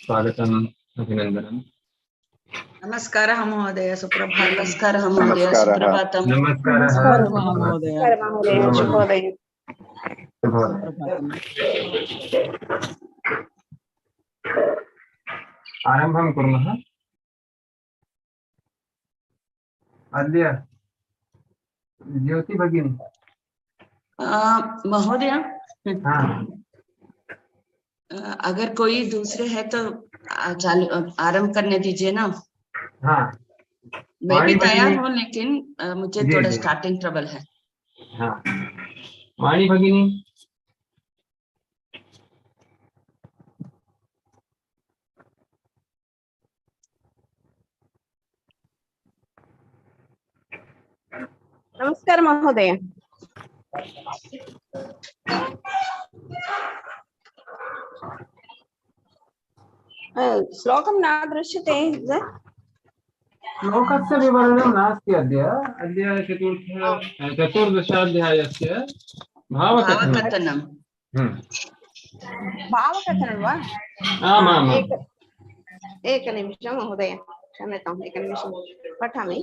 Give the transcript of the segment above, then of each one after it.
स्वागतम् अभिनन्दनम्। नमस्कारः महोदय, सुप्रभातम्। नमस्कारः महोदय, सुप्रभातम्। नमस्कारः महोदय, शुभोदय। आरम्भं कुर्मः। अद्य ज्योति भगिनी महोदय, हाँ अगर कोई दूसरे है तो चालू आरंभ करने दीजिए ना। हाँ मैं भी तैयार हूँ, लेकिन मुझे थोड़ा जी। स्टार्टिंग ट्रबल है। हाँ वाणी भगिनी। नमस्कार महोदय। श्लोकं न दृश्यते। श्लोकस्य विवरणं नास्ति अद्य चतुर्दशाध्यायस्य भावकथनम्। भावकथनं वा? आमाम्। एकनिमिषं महोदय, क्षम्यताम्, एकनिमिषं पठामि।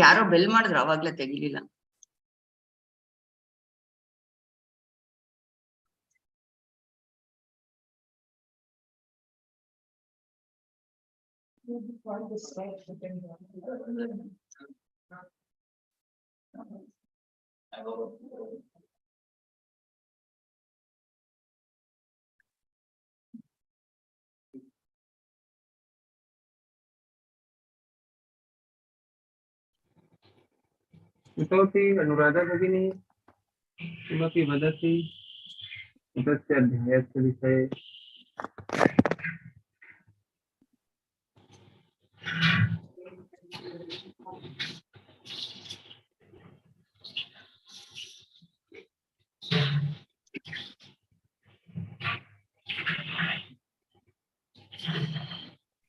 ಯಾರೋ ಬೆಲ್ ಮಾಡಿದ್ರು, ಅವಾಗ್ಲೇ ತೆಗಿಲಿಲ್ಲ. इतोपि अनुराधा भगिनी किमपि वदति एतस्य अध्यायस्य विषये?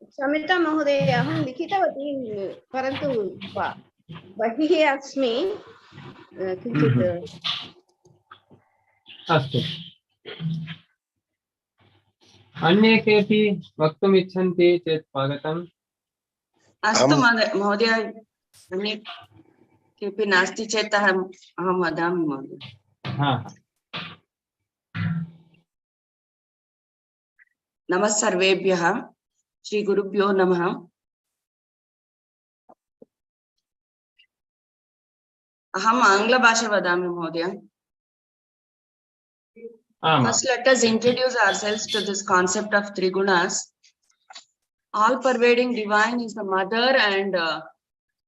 क्षम्यतां महोदय, अहं लिखितवती, परन्तु बहिः अस्मि किञ्चित्। अस्तु, अन्ये केऽपि वक्तुम् इच्छन्ति चेत् स्वागतम्। अस्तु महोदय, अन्ये केऽपि नास्ति चेत् अहं वदामि महोदय। हाँ नमः सर्वेभ्यः, श्री गुरुभ्यो नमः। अहम् आङ्ग्लभाषा वदामि महोदय। First, let us introduce ourselves to this concept of three gunas. All-pervading divine is the mother and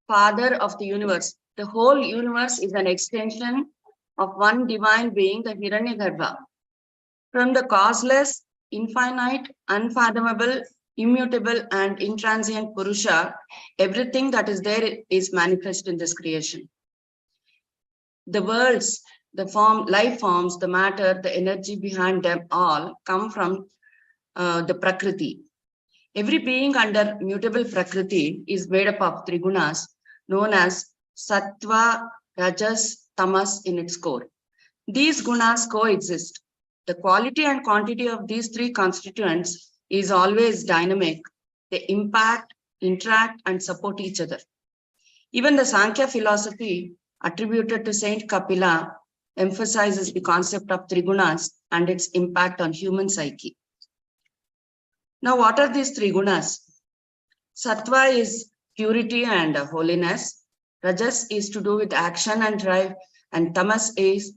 father of the universe. The whole universe is an extension of one divine being, the Hiranyagarbha. From the causeless, infinite, unfathomable, immutable, and intransient Purusha, everything that is there is manifest in this creation. The worlds, the life forms, the matter, the energy behind them all come from the Prakriti. Every being under mutable Prakriti is made up of three gunas, known as Sattva, Rajas, Tamas in its core. These gunas coexist. The quality and quantity of these three constituents is always dynamic. They impact, interact, and support each other. Even the Sankhya philosophy attributed to Saint Kapila emphasizes the concept of three gunas and its impact on human psyche. Now, what are these three gunas? Sattva is purity and holiness. Rajas is to do with action and drive, and Tamas is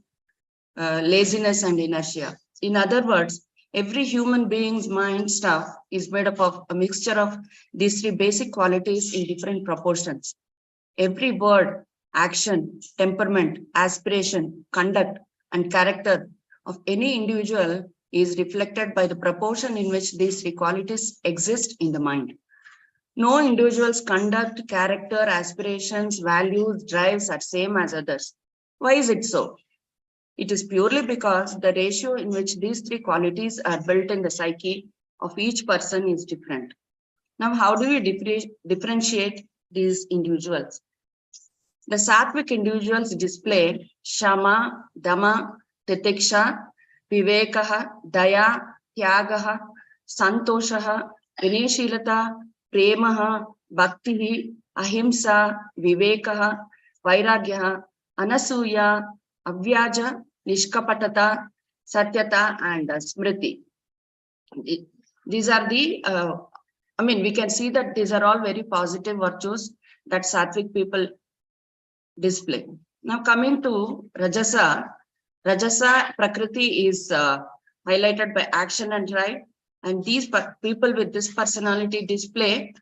laziness and inertia. In other words, every human being's mind stuff is made up of a mixture of these three basic qualities in different proportions. Every word, action, temperament, aspiration, conduct, and character of any individual is reflected by the proportion in which these three qualities exist in the mind. No individual's conduct, character, aspirations, values, drives are same as others. Why is it so? It is purely because the ratio in which these three qualities are built in the psyche of each person is different. Now, how do we differentiate these individuals? The sattvic individuals display shama, dama, titiksha, vivekaha, daya, tyagaha, santoshaha, vineshilata, premaha, bhaktihi, ahimsa, vivekaha, vairagyaha, anasuya, avyaja, nishkapatata, satyata, and smriti. These are the, we can see that these are all very positive virtues that sattvic people display. Now coming to Rajasa, Rajasa Prakriti is highlighted by action and drive, and these people with this personality display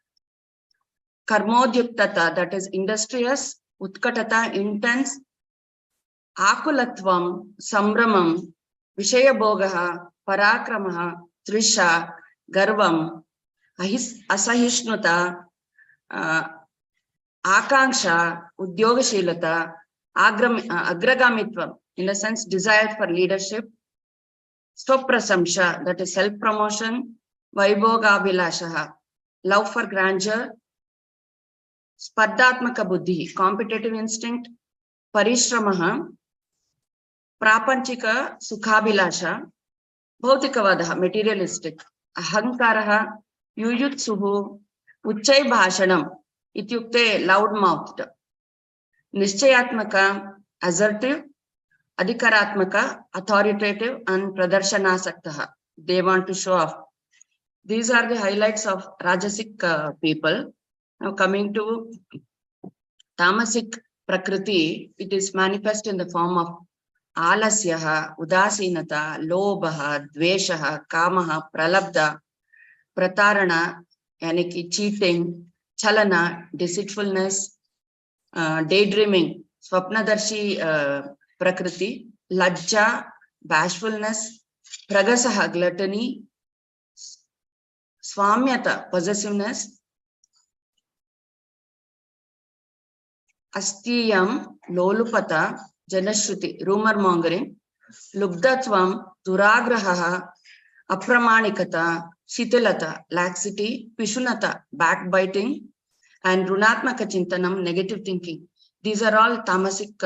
Karmodyuktata, that is industrious, Utkatata, intense, Akulatvam, Sambramam, Vishayabhogaha, Parakramaha, Trisha, Garvam, Asahishnuta, Akanksha, Udyogashilata, Agragamitvam, in the sense desire for leadership, Stoprasamsha, that is self-promotion, Vaibhogavilashaha, love for grandeur, Spardatmaka Buddhi, competitive instinct, Parishramaha, Prapanchika Sukhabilasha, Bhautikavadaha, materialistic, Ahankaraha, Yuyutsuhu, Uchai Bhashanam, Ityukte, loud-mouthed, Nishchayatmaka, assertive, Adhikaratmaka, authoritative, and Pradarshanasaktha. They want to show off. These are the highlights of Rajasic people. Now coming to Tamasic Prakriti, it is manifest in the form of Alasyaha, Udasinata, Lobhaha, Dveshaha, Kamaha, Pralabdha, Pratarana, yani cheating, Chalana, deceitfulness, daydreaming, Swapnadarshi Prakriti, Lajja, bashfulness, Pragasaha, gluttony, Swamyata, possessiveness, Astiyam, Lolupata, Janashruti, rumor mongering, Lubdatvam, Duragraha, Apramanikata, Shitilata, laxity, Pishunata, backbiting, and Runatmaka Chintanam, negative thinking. These are all tamasic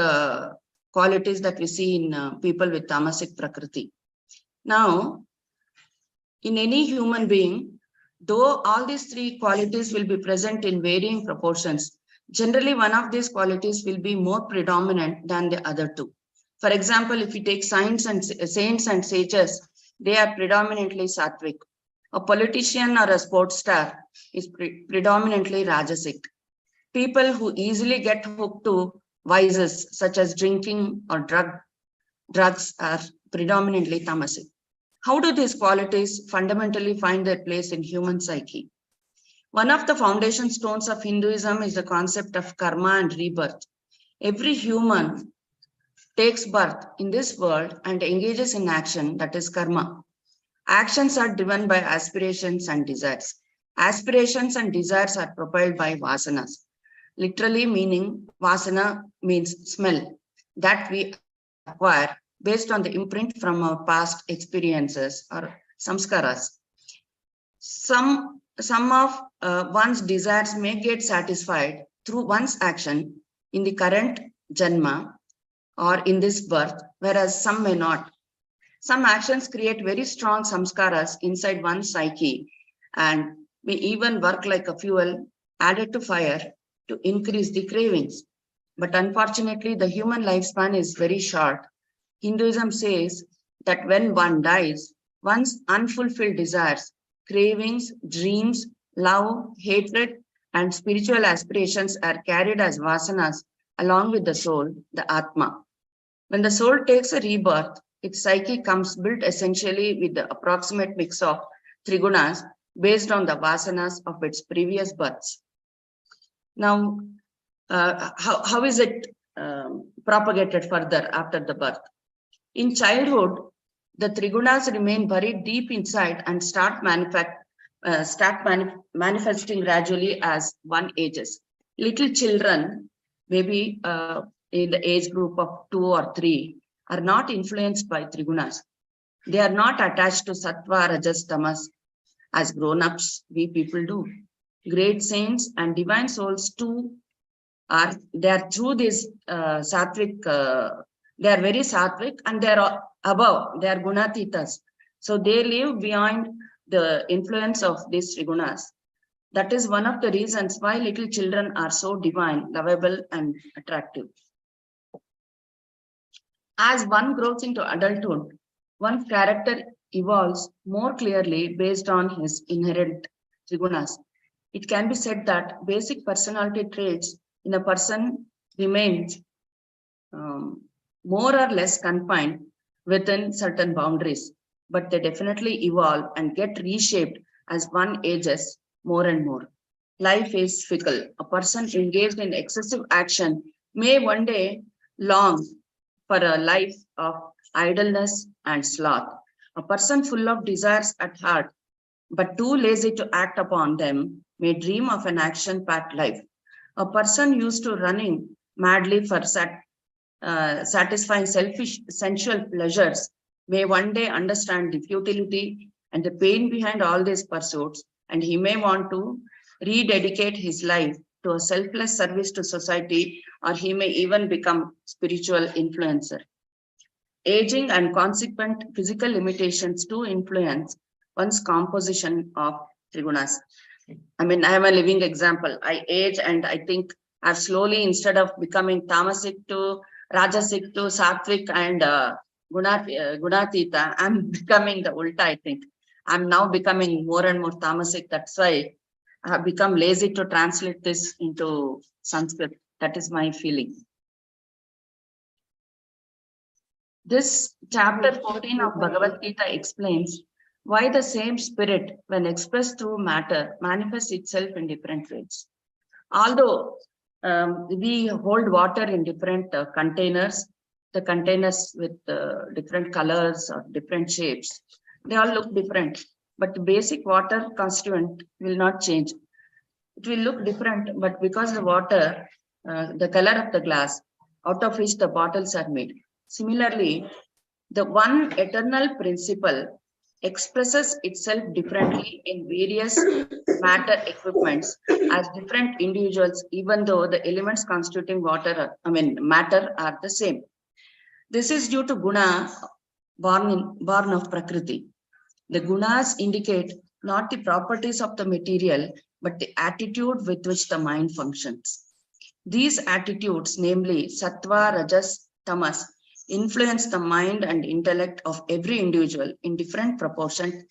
qualities that we see in people with tamasic prakriti. Now, in any human being, though all these three qualities will be present in varying proportions, generally one of these qualities will be more predominant than the other two. For example, if you take saints and sages, they are predominantly sattvic. A politician or a sports star is predominantly rajasic. People who easily get hooked to vices such as drinking or drugs are predominantly tamasic. How do these qualities fundamentally find their place in human psyche? One of the foundation stones of Hinduism is the concept of karma and rebirth. Every human takes birth in this world and engages in action, that is karma. Actions are driven by aspirations and desires. Aspirations and desires are propelled by vasanas. Literally meaning, vasana means smell, that we acquire based on the imprint from our past experiences or samskaras. Some of one's desires may get satisfied through one's action in the current janma or in this birth, whereas some may not. Some actions create very strong samskaras inside one's psyche and may even work like a fuel added to fire to increase the cravings. But unfortunately, the human lifespan is very short. Hinduism says that when one dies, one's unfulfilled desires, cravings, dreams, love, hatred, and spiritual aspirations are carried as vasanas along with the soul, the Atma. When the soul takes a rebirth, its psyche comes built essentially with the approximate mix of trigunas based on the vasanas of its previous births. Now, how is it propagated further after the birth? In childhood, the trigunas remain buried deep inside and start manifesting gradually as one ages. Little children, maybe in the age group of 2 or 3, are not influenced by trigunas. They are not attached to sattva, rajas, tamas as grown-ups we people do. Great saints and divine souls too are through this sattvic. They are very sattvic and they are above. They are gunatitas. So they live beyond the influence of these trigunas. That is one of the reasons why little children are so divine, lovable, and attractive. As one grows into adulthood, one's character evolves more clearly based on his inherent trigunas. It can be said that basic personality traits in a person remains more or less confined within certain boundaries, but they definitely evolve and get reshaped as one ages more and more. Life is fickle. A person engaged in excessive action may one day long for a life of idleness and sloth. A person full of desires at heart, but too lazy to act upon them, may dream of an action-packed life. A person used to running madly for satisfying selfish sensual pleasures may one day understand the futility and the pain behind all these pursuits, and he may want to rededicate his life to a selfless service to society, or he may even become spiritual influencer. Aging and consequent physical limitations do influence one's composition of trigunas. I mean, I am a living example. I age and I think I've slowly, instead of becoming tamasic to rajasic to sattvic and gunatita, I'm becoming the ulta, I think. I'm now becoming more and more tamasic. That's why I have become lazy to translate this into Sanskrit. That is my feeling. This chapter 14 of Bhagavad Gita explains why the same spirit, when expressed through matter, manifests itself in different ways. Although we hold water in different containers, the containers with different colors or different shapes, they all look different, but the basic water constituent will not change. It will look different, but because the water, the color of the glass, out of which the bottles are made. Similarly, the one eternal principle expresses itself differently in various matter equipments as different individuals, even though the elements constituting matter are the same. This is due to guna born of Prakriti. The gunas indicate not the properties of the material, but the attitude with which the mind functions. These attitudes, namely sattva, rajas, tamas, influence the mind and intellect of every individual in different proportions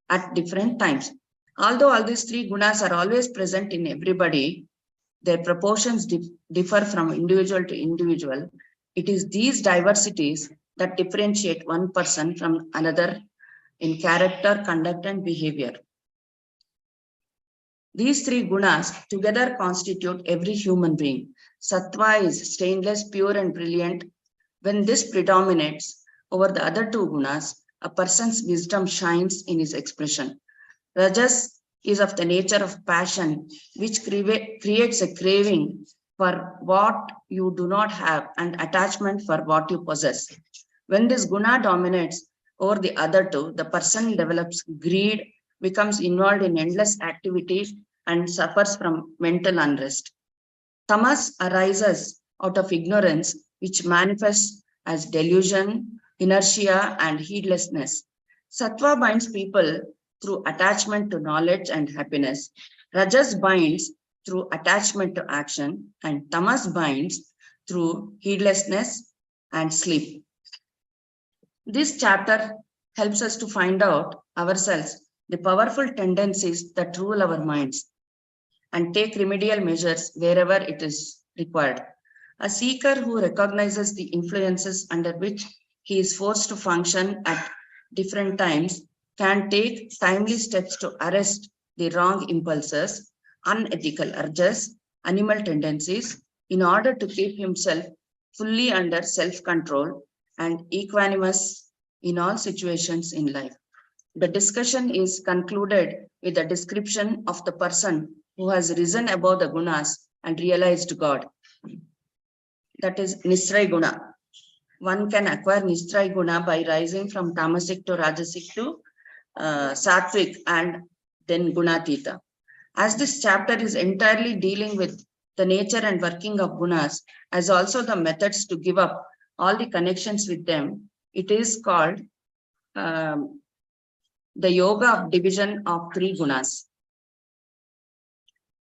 at different times. Although all these three gunas are always present in everybody, their proportions differ from individual to individual. It is these diversities that differentiate one person from another in character, conduct, and behavior. These three gunas together constitute every human being. Sattva is stainless, pure, and brilliant. When this predominates over the other two gunas, a person's wisdom shines in his expression. Rajas is of the nature of passion, which creates a craving for what you do not have and attachment for what you possess. When this guna dominates over the other two, the person develops greed, becomes involved in endless activities, and suffers from mental unrest. Tamas arises out of ignorance, which manifests as delusion, inertia, and heedlessness. Sattva binds people through attachment to knowledge and happiness. Rajas binds through attachment to action, and tamas binds through heedlessness and sleep. This chapter helps us to find out ourselves the powerful tendencies that rule our minds and take remedial measures wherever it is required. A seeker who recognizes the influences under which he is forced to function at different times can take timely steps to arrest the wrong impulses, unethical urges, animal tendencies, in order to keep himself fully under self-control and equanimous in all situations in life. The discussion is concluded with a description of the person who has risen above the gunas and realized God. That is Nisray Guna. One can acquire Nisray Guna by rising from Tamasic to Rajasic to Sattvic and then Gunatita. As this chapter is entirely dealing with the nature and working of gunas, as also the methods to give up all the connections with them, it is called the yoga of division of 3 gunas.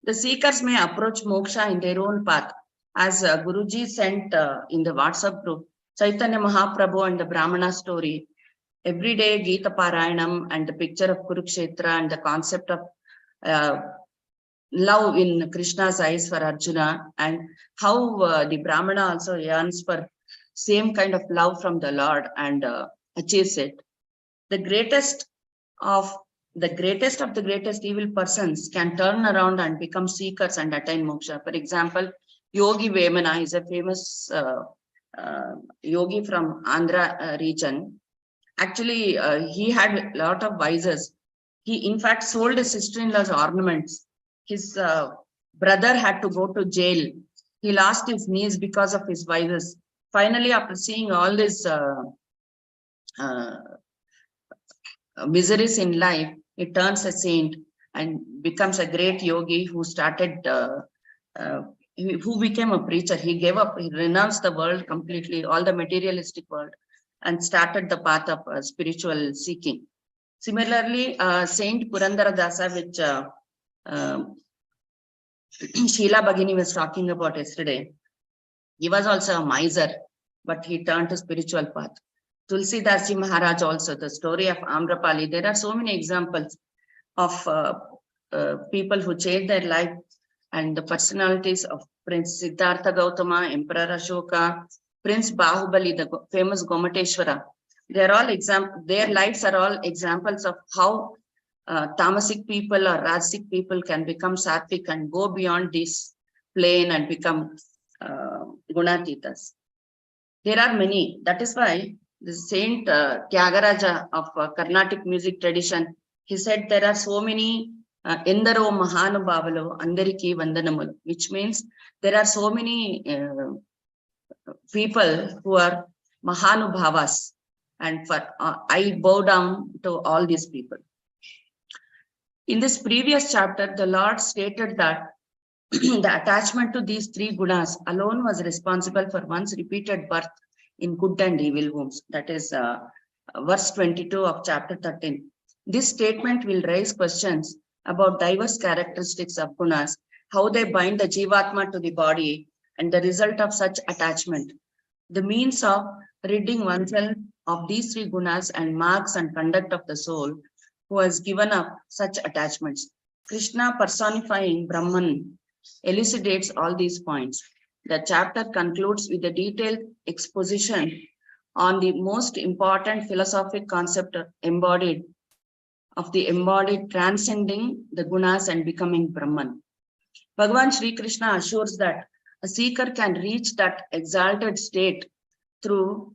The seekers may approach moksha in their own path. As Guruji sent in the WhatsApp group, Chaitanya Mahaprabhu and the Brahmana story, everyday Gita Parayanam and the picture of Kurukshetra and the concept of love in Krishna's eyes for Arjuna, and how the Brahmana also yearns for same kind of love from the Lord and achieves it. The greatest of the greatest evil persons can turn around and become seekers and attain moksha. For example, Yogi Vemana is a famous yogi from Andhra region. Actually, he had a lot of vices. He in fact sold his sister-in-law's ornaments. His brother had to go to jail. He lost his knees because of his vices. Finally, after seeing all these miseries in life, he turns a saint and becomes a great yogi who started, who became a preacher. He gave up, he renounced the world completely, all the materialistic world, and started the path of spiritual seeking. Similarly, Saint Purandara Dasa, which Sheila Bhagini was talking about yesterday, he was also a miser, but he turned to spiritual path. Tulsi Dasi Maharaj also, the story of Amrapali. There are so many examples of people who changed their life, and the personalities of Prince Siddhartha Gautama, Emperor Ashoka, Prince Bahubali, the famous Gomateshwara. They're all their lives are all examples of how tamasic people or rajasic people can become sattvic and go beyond this plane and become gunatitas. There are many. That is why the Saint Tyagaraja of Carnatic music tradition, he said there are so many Endaro Mahanubhavalu Andariki Vandanamulu, which means there are so many people who are Mahanubhavas, and for I bow down to all these people. In this previous chapter, the Lord stated that the attachment to these 3 gunas alone was responsible for one's repeated birth in good and evil wombs. That is verse 22 of chapter 13. This statement will raise questions about diverse characteristics of gunas, how they bind the jivatma to the body, and the result of such attachment. The means of ridding oneself of these 3 gunas and marks and conduct of the soul who has given up such attachments. Krishna personifying Brahman elucidates all these points. The chapter concludes with a detailed exposition on the most important philosophic concept of the embodied transcending the gunas and becoming Brahman. Bhagavan Sri Krishna assures that a seeker can reach that exalted state through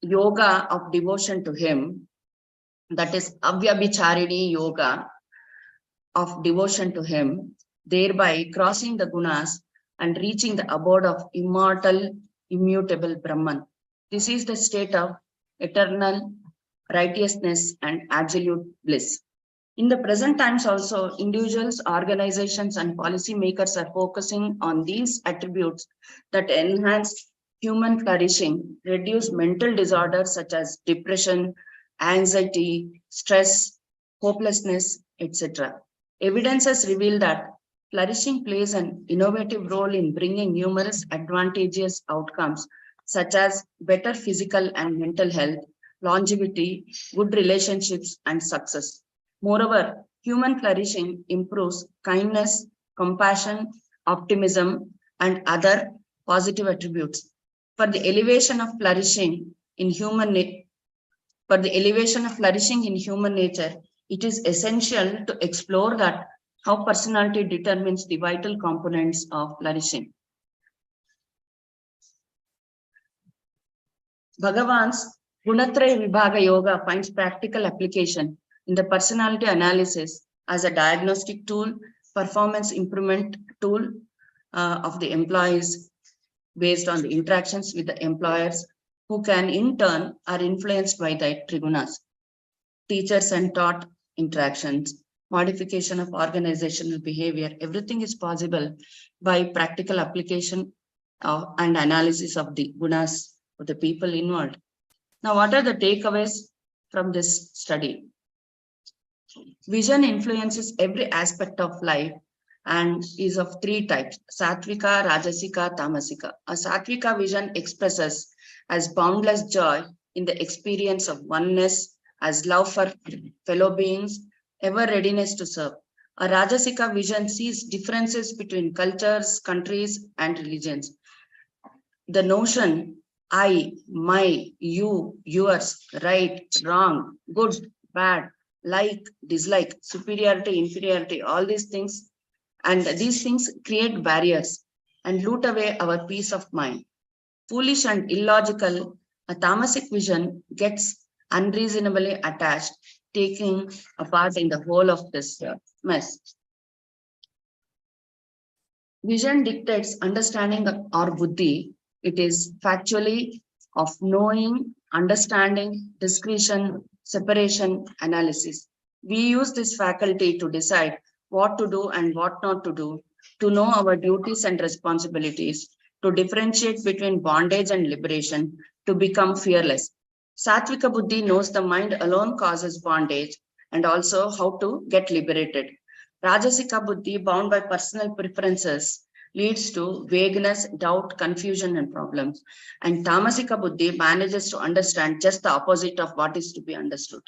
yoga of devotion to him, that is Avyabhicharini yoga of devotion to him, thereby crossing the gunas and reaching the abode of immortal, immutable Brahman. This is the state of eternal righteousness and absolute bliss. In the present times also, individuals, organizations, and policy makers are focusing on these attributes that enhance human flourishing, reduce mental disorders such as depression, anxiety, stress, hopelessness, etc. Evidences reveal that flourishing plays an innovative role in bringing numerous advantageous outcomes such as better physical and mental health, longevity, good relationships, and success. Moreover, human flourishing improves kindness, compassion, optimism, and other positive attributes. For the elevation of flourishing in human nature, it is essential to explore that how personality determines the vital components of flourishing. Bhagavan's Gunatraya Vibhaga Yoga finds practical application in the personality analysis as a diagnostic tool, performance improvement tool of the employees based on the interactions with the employers, who can in turn are influenced by the trigunas. Teachers and taught interactions, modification of organizational behavior, everything is possible by practical application and analysis of the gunas of the people involved. Now, what are the takeaways from this study? Vision influences every aspect of life and is of three types: Sattvika, Rajasika, Tamasika. A Sattvika vision expresses as boundless joy in the experience of oneness, as love for fellow beings, ever readiness to serve. A Rajasika vision sees differences between cultures, countries, and religions. The notion I, my, you, yours, right, wrong, good, bad, like, dislike, superiority, inferiority, all these things, and these things create barriers and loot away our peace of mind. Foolish and illogical, a tamasic vision gets unreasonably attached, taking a part in the whole of this mess. Vision dictates understanding or buddhi. It is factually of knowing, understanding, discretion, separation, analysis. We use this faculty to decide what to do and what not to do, to know our duties and responsibilities, to differentiate between bondage and liberation, to become fearless. Sattvika buddhi knows the mind alone causes bondage and also how to get liberated. Rajasika buddhi, bound by personal preferences, leads to vagueness, doubt, confusion, and problems. And Tamasika buddhi manages to understand just the opposite of what is to be understood.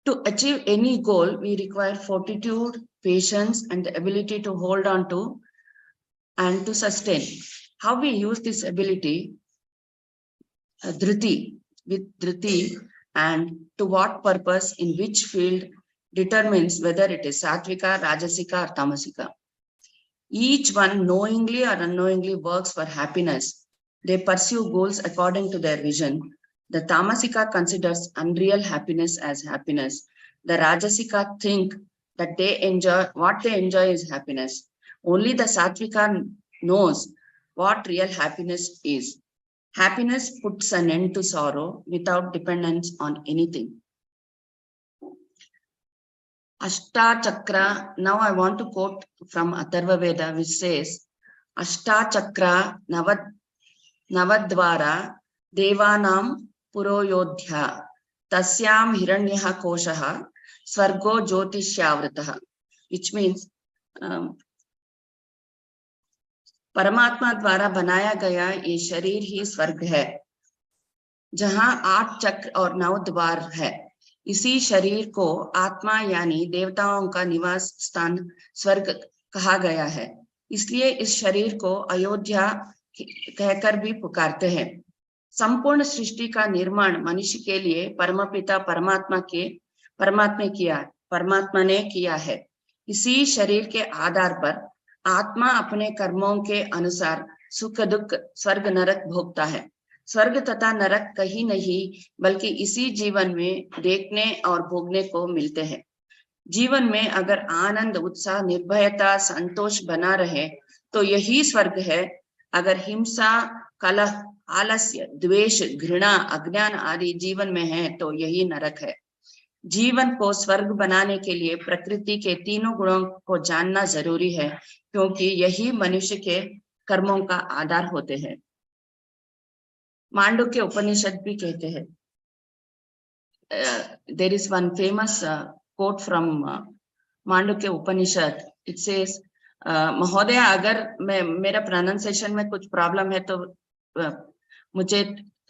To achieve any goal, we require fortitude, patience, and the ability to hold on to and to sustain. How we use this ability, dhriti, with dhriti, and to what purpose, in which field, determines whether it is Sattvika, Rajasika, or Tamasika. Each one knowingly or unknowingly works for happiness. They pursue goals according to their vision. The Tamasika considers unreal happiness as happiness. The Rajasika think that what they enjoy is happiness. Only the Sattvika knows what real happiness is. Happiness puts an end to sorrow without dependence on anything. Ashta Chakra, now I want to quote from Atharva Veda, which says, Ashta Chakra Navadvara Devanam Puroyodhya Tasyam Hiranyaha Koshaha Swargo Jyotishyavritah, which means परमात्मा द्वारा बनाया गया ये शरीर ही स्वर्ग है, जहां 8 चक्र और 9 द्वार है। इसी शरीर को आत्मा यानी देवताओं का निवास स्थान स्वर्ग कहा गया है। इसलिए इस शरीर को अयोध्या कहकर भी पुकारते हैं। संपूर्ण सृष्टि का निर्माण मनुष्य के लिए परमपिता परमात्मा ने किया है। इसी शरीर के आधार पर आत्मा अपने कर्मों के अनुसार सुख दुख स्वर्ग नरक भोगता है। स्वर्ग तथा नरक कहीं नहीं बल्कि इसी जीवन में देखने और भोगने को मिलते हैं। जीवन में अगर आनंद, उत्साह, निर्भयता, संतोष बना रहे तो यही स्वर्ग है। अगर हिंसा, कलह, आलस्य, द्वेष, घृणा, अज्ञान आदि जीवन में है तो यही नरक है। जीवन को स्वर्ग बनाने के लिए प्रकृति के तीनों गुणों को जानना जरूरी है, क्योंकि यही मनुष्य के कर्मों का आधार होते हैं। मांडुक्य उपनिषद भी कहते हैं, there is one famous quote from Mandukya Upanishad. It says, महोदय अगर मेरा प्रोनाउंसिएशन में कुछ प्रॉब्लम है तो मुझे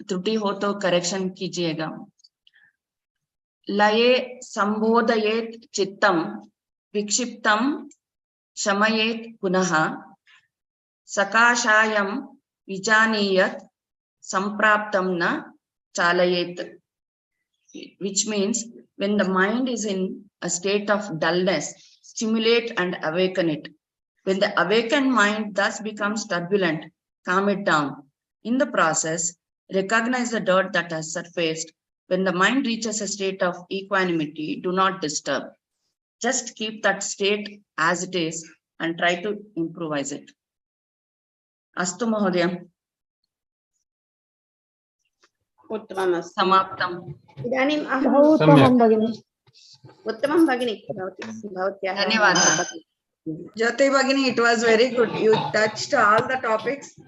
त्रुटि हो तो करेक्शन कीजिएगा। लये संबोधयेत चित्तम विक्षिप्तम शमयेत पुनः सकाशायम विजानीयत संप्राप्तम न चालयेत, which means when the mind is in a state of dullness, stimulate and awaken it. When the awakened mind thus becomes turbulent, calm it down. In the process, Recognize the dirt that has surfaced. When the mind reaches a state of equanimity, do not disturb. Just keep that state as it is and try to improvise it. Astu Mahodaya. उत्तममस्ति Samaptam. इदानीम् अहं बहु उत्तमं भगिनि उत्तमं भगिनि भवत्याः धन्यवादः. Jyoti Bhagini, it was very good. You touched all the topics.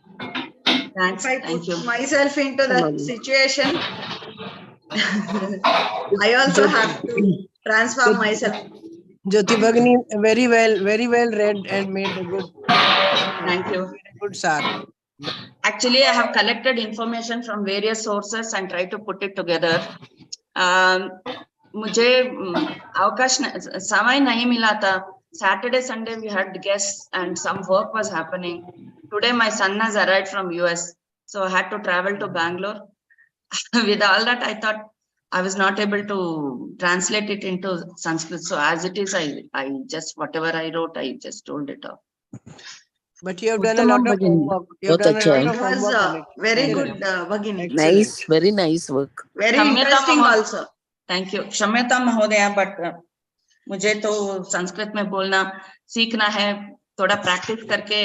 Thanks. If I Thank put you. myself into that situation, I also have to transform myself. Jyoti Bhagini, very well read and made a good, Thank you. good sir. Actually, I have collected information from various sources and tried to put it together. मुझे अवकाश समय नहीं मिला था. Saturday, Sunday we had guests and some work was happening. Today my son has arrived from US, so I had to travel to Bangalore. With all that, I thought I was not able to translate it into Sanskrit. So as it is, I just whatever I wrote, I just told it off. But you have done a lot of homework. You have done a lot It of was homework on it. very good, Bhagini. nice very nice work Very Shamyata interesting Mahod- also. Thank you. Shamyata Mahodaya, but मुझे तो संस्कृत में बोलना सीखना है. थोड़ा practice करके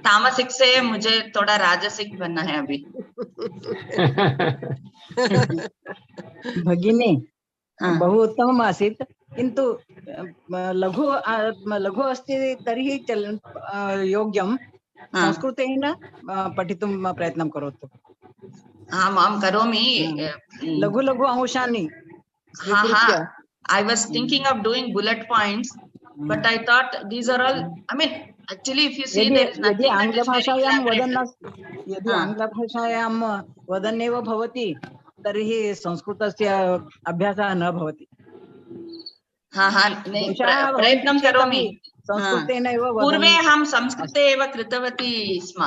तामसिक से मुझे थोड़ा राजसिक बनना है अभी. भगिनी हाँ. बहु उत्तमम् आसीत् किन्तु लघु लघु अस्ति तर्हि योग्यं संस्कृतेन पठितुं प्रयत्नं करोतु. हाँ माम करोमि. लघु लघु अंशानि हाँ हाँ. I was thinking of doing bullet points, but I thought these are all. I mean, actually, if you see, there is यदि nothing that is very आङ्ग्लभाषायां वदन् elaborate. यदि आङ्ग्लभाषायां वदन्नेव भवति तर्हि संस्कृतस्य अभ्यासः न भवति. हाँ हाँ नहीं दोषाः प्रयत्नं भवन्ति करोमि. चेदपि संस्कृतेन एव पूर्वे वदन् अहं संस्कृते एव कृतवती स्म.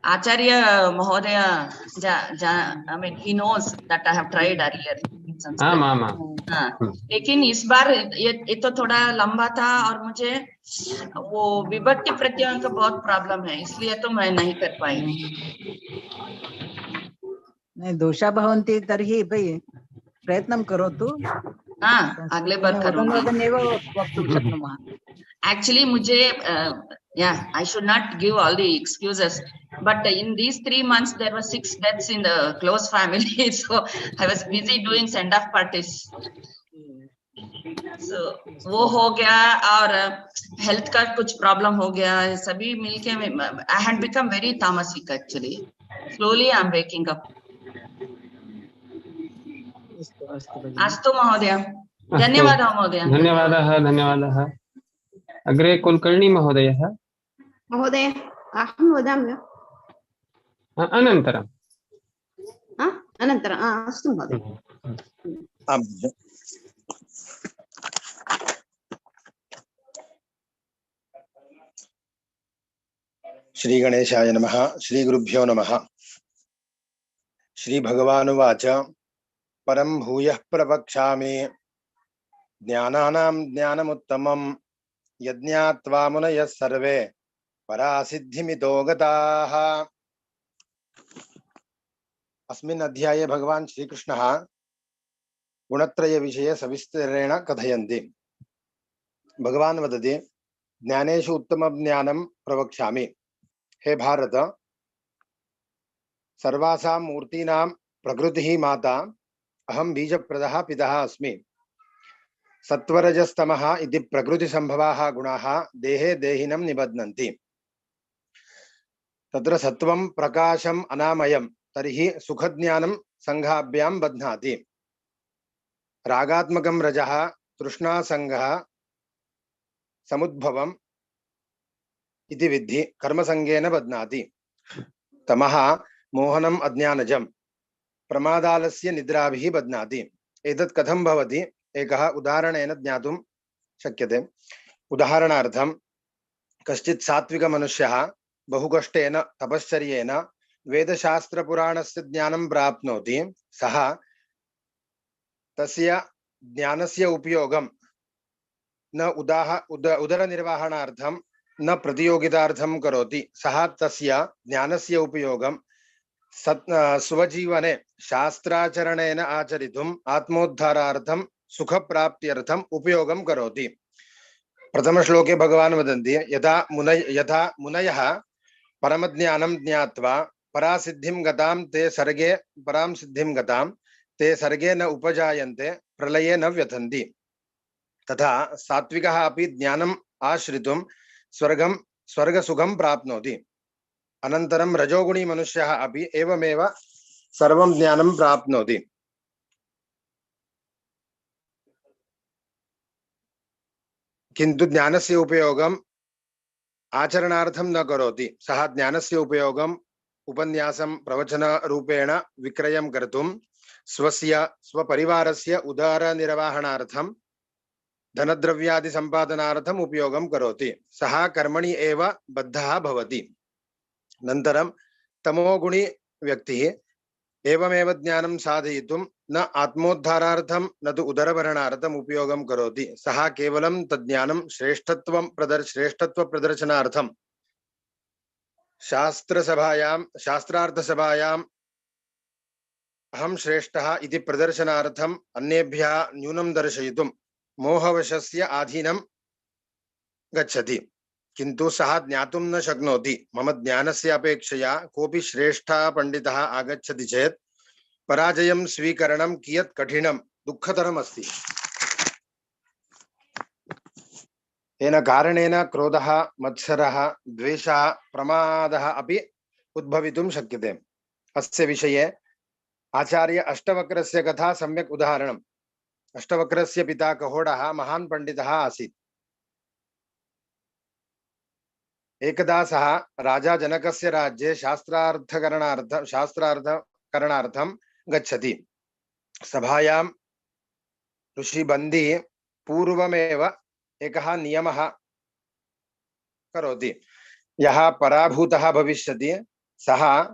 Acharya Mahodaya, I mean, he knows that I have tried earlier in Sanskrit. हाँ, लेकिन इस बार ये तो थोड़ा लंबा था और मुझे वो विभक्ति प्रत्ययों का बहुत प्रॉब्लम है, इसलिए तो मैं नहीं कर पाई. नहीं दोषाः भवन्ति तर्हि प्रयत्नं करोतु. हाँ, अगले बार करूँगी. वदन्नेव वक्तुं शक्नुमः. Actually, मुझे yeah, I should not give all the excuses, but in these 3 months there were 6 deaths in the close family, so I was busy doing send-off parties. So वो हो गया और health का कुछ problem हो गया, सभी मिलके I had become very tamasic actually. Slowly I am waking up. अस्तु महोदय. धन्यवादः महोदय. धन्यवादः. अग्रे कुलकर्णी महोदयः. महोदय अहं वदामि वा? अनन्तरं. अनन्तरं अस्तु महोदय. श्री गणेशाय नमः. श्री गुरुभ्यो नमः. श्री भगवानुवाच परं भूयः प्रवक्ष्यामि ज्ञानानां ज्ञानमुत्तमं यज्ञात्वा मुनयः सर्वे परासिद्धिमितो गताः. अस्मिन् अध्याये भगवान् श्रीकृष्णः गुणत्रय विषये सविस्तरेण कथयन्ति. भगवान् वदति ज्ञानेषु उत्तमं ज्ञानं प्रवक्ष्यामि. हे भारत, सर्वासां मूर्तीनां प्रकृतिः माता, अहं बीजप्रदः पितः अस्मि. सत्वरजस्तमः इति प्रकृतिसम्भवाः गुणाः देहे देहिनं निबध्नन्ति. तत्र सत्वं प्रकाशम् अनामयं तर्हि सुखज्ञानं संघाभ्यां बध्नाति. रागात्मकं रजः तृष्णासंगः समुद्भवम् इति विद्धि कर्मसंगेन बध्नाति. तमः मोहनम् अज्ञानजं प्रमादालस्य निद्राभिः बध्नाति. एतत् कथं भवति एकः उदाहरणेन ज्ञातुं शक्यते. उदाहरणार्थं कश्चित् सात्विक मनुष्यः बहुकष्टेन तपश्चर्येण वेदशास्त्रपुराणस्य ज्ञानं प्राप्नोति. सः तस्य ज्ञानस्य उपयोगं न उदरनिर्वहणार्थं न प्रतियोगितार्थं करोति सः तस्य ज्ञानस्य उपयोगं स्वजीवने शास्त्राचरणेन आचरितुम् आत्मोद्धारार्थं सुखप्राप्त्यर्थम् उपयोगं करोति। प्रथमश्लोके भगवान् वदन्ति यथा मुनयः परमज्ञानं ज्ञात्वा परासिद्धिं गतां ते सर्गे न उपजायन्ते प्रलये न व्यथन्ति। तथा सात्विकः अपि ज्ञानम् आश्रितुं स्वर्गसुखं प्राप्नोति। अनन्तरं रजोगुणी मनुष्यः अपि एवमेव सर्वं ज्ञानं प्राप्नोति। किन्तु ज्ञानस्य उपयोगम् आचरणार्थं न करोति। सः ज्ञानस्य उपयोगम् उपन्यासं प्रवचनरूपेण विक्रयं कर्तुं स्वपरिवारस्य उदारनिर्वहणार्थं धनद्रव्यादि सम्पादनार्थम् उपयोगं करोति। सः कर्मणि एव बद्धः भवति। अनन्तरं तमोगुणी व्यक्तिः एवमेव ज्ञानं साधयितुं न आत्मोद्धारार्थं न तु उदरभरणार्थम् उपयोगं करोति। सः केवलं तज्ज्ञानं श्रेष्ठत्वप्रदर्शनार्थं शास्त्रार्थसभायाम् अहं श्रेष्ठः इति प्रदर्शनार्थम् अन्येभ्यः न्यूनं दर्शयितुं मोहवशस्य अधीनं गच्छति। किन्तु सः ज्ञातुं न शक्नोति मम ज्ञानस्य अपेक्षया कोऽपि श्रेष्ठः पण्डितः आगच्छति चेत् पराजयं स्वीकरणं कियत् कठिनं दुःखतरम् अस्ति। तेन कारणेन क्रोधः, मत्सरः, द्वेषः, प्रमादः अपि उद्भवितुं शक्यते। अस्य विषये आचार्य अष्टवक्रस्य कथा सम्यक् उदाहरणम्। अष्टवक्रस्य पिता कहोडः महान् पण्डितः आसीत्। एकदा सः राजा जनकस्य राज्ये शास्त्रार्थकरणार्थं गच्छति। सभायां ऋषिबन्दी पूर्वमेव एकः नियमः करोति। यः पराभूतः भविष्यति सः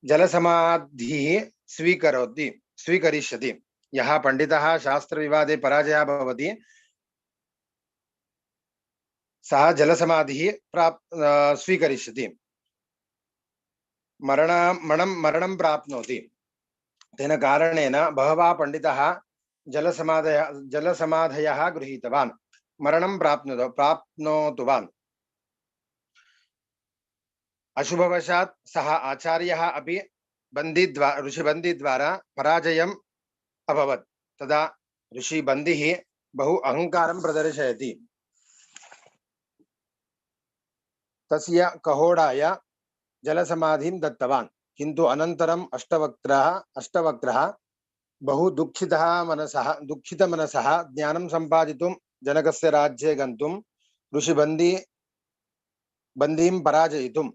जलसमाधिः स्वीकरिष्यति। यः पण्डितः शास्त्रविवादे पराजयः भवति सः जलसमाधिः स्वीकरिष्यति, मरणं प्राप्नोति। तेन कारणेन बहवः पण्डितः जलसमाधयः गृहीतवान्, मरणं प्राप्नोतुवान्। अशुभवशात् सः आचार्यः अपि ऋषिबन्दिद्वारा पराजयम् अभवत्। तदा ऋषिबन्दिः बहु अहङ्कारं प्रदर्शयति। तस्य कहोडाय जलसमाधिं दत्तवान्। किन्तु अनन्तरम् अष्टवक्रः बहु दुःखितमनसः ज्ञानं सम्पादितुं जनकस्य राज्ये गन्तुं ऋषिबन्दिं पराजयितुं